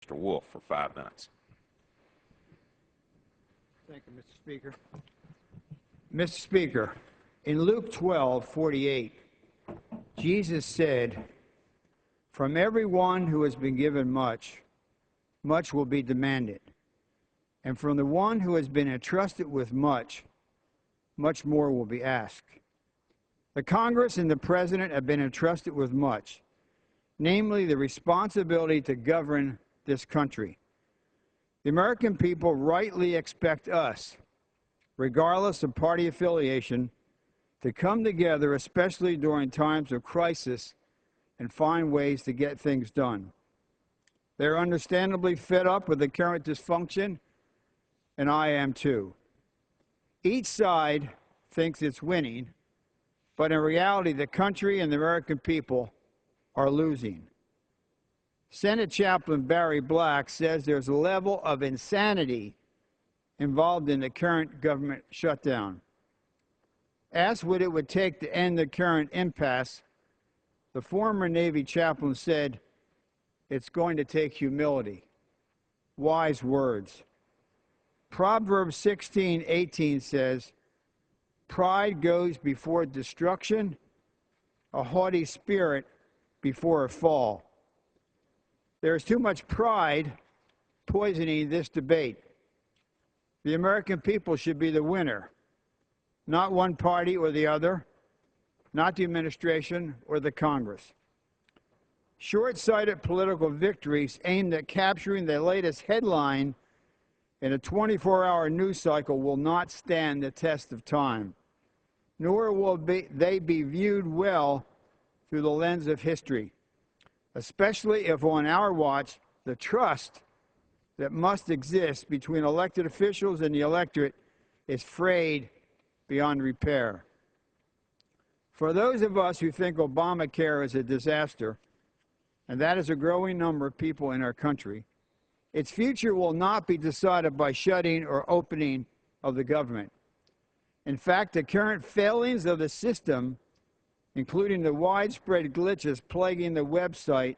Mr. Wolf for 5 minutes. Thank you, Mr. Speaker. Mr. Speaker, in Luke 12:48, Jesus said, "From everyone who has been given much, much will be demanded. And from the one who has been entrusted with much, much more will be asked." The Congress and the President have been entrusted with much, namely the responsibility to govern this country. The American people rightly expect us, regardless of party affiliation, to come together, especially during times of crisis, and find ways to get things done. They're understandably fed up with the current dysfunction, and I am too. Each side thinks it's winning, but in reality, the country and the American people are losing. Senate Chaplain Barry Black says there's a level of insanity involved in the current government shutdown. Asked what it would take to end the current impasse, the former Navy chaplain said, "It's going to take humility." Wise words. Proverbs 16:18 says, "Pride goes before destruction, a haughty spirit before a fall." There is too much pride poisoning this debate. The American people should be the winner, not one party or the other, not the administration or the Congress. Short-sighted political victories aimed at capturing the latest headline in a 24-hour news cycle will not stand the test of time, nor will they be viewed well through the lens of history, especially if on our watch the trust that must exist between elected officials and the electorate is frayed beyond repair. For those of us who think Obamacare is a disaster, and that is a growing number of people in our country, its future will not be decided by shutting or opening of the government. In fact, the current failings of the system, including the widespread glitches plaguing the website,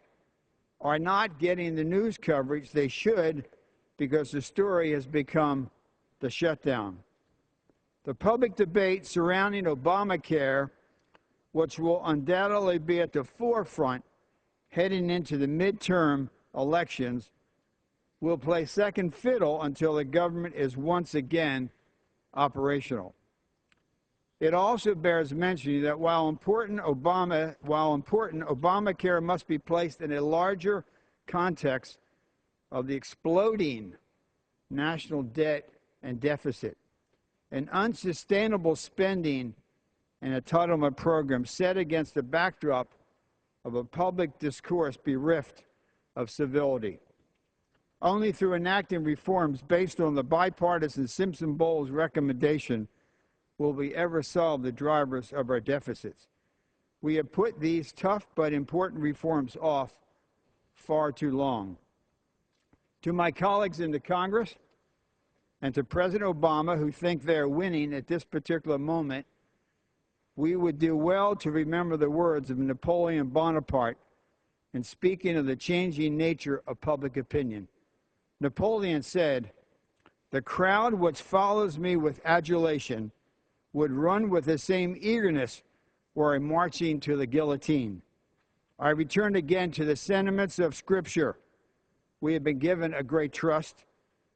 are not getting the news coverage they should because the story has become the shutdown. The public debate surrounding Obamacare, which will undoubtedly be at the forefront heading into the midterm elections, will play second fiddle until the government is once again operational. It also bears mentioning that while important, Obamacare must be placed in a larger context of the exploding national debt and deficit, an unsustainable spending and entitlement program set against the backdrop of a public discourse bereft of civility. Only through enacting reforms based on the bipartisan Simpson-Bowles recommendation will we ever solve the drivers of our deficits. We have put these tough but important reforms off far too long. To my colleagues in the Congress and to President Obama, who think they are winning at this particular moment, we would do well to remember the words of Napoleon Bonaparte in speaking of the changing nature of public opinion. Napoleon said, "The crowd which follows me with adulation would run with the same eagerness were I marching to the guillotine." I return again to the sentiments of Scripture. We have been given a great trust,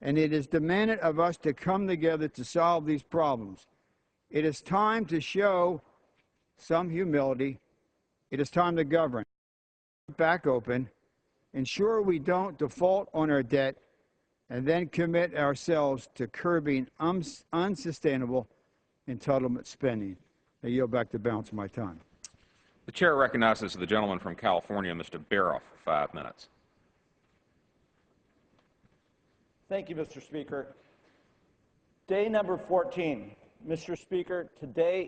and it is demanded of us to come together to solve these problems. It is time to show some humility. It is time to govern. Back open, ensure we don't default on our debt, and then commit ourselves to curbing unsustainable entitlement spending. I yield back the balance of my time. The chair recognizes the gentleman from California, Mr. Barrow, for 5 minutes. Thank you, Mr. Speaker. Day number 14. Mr. Speaker, today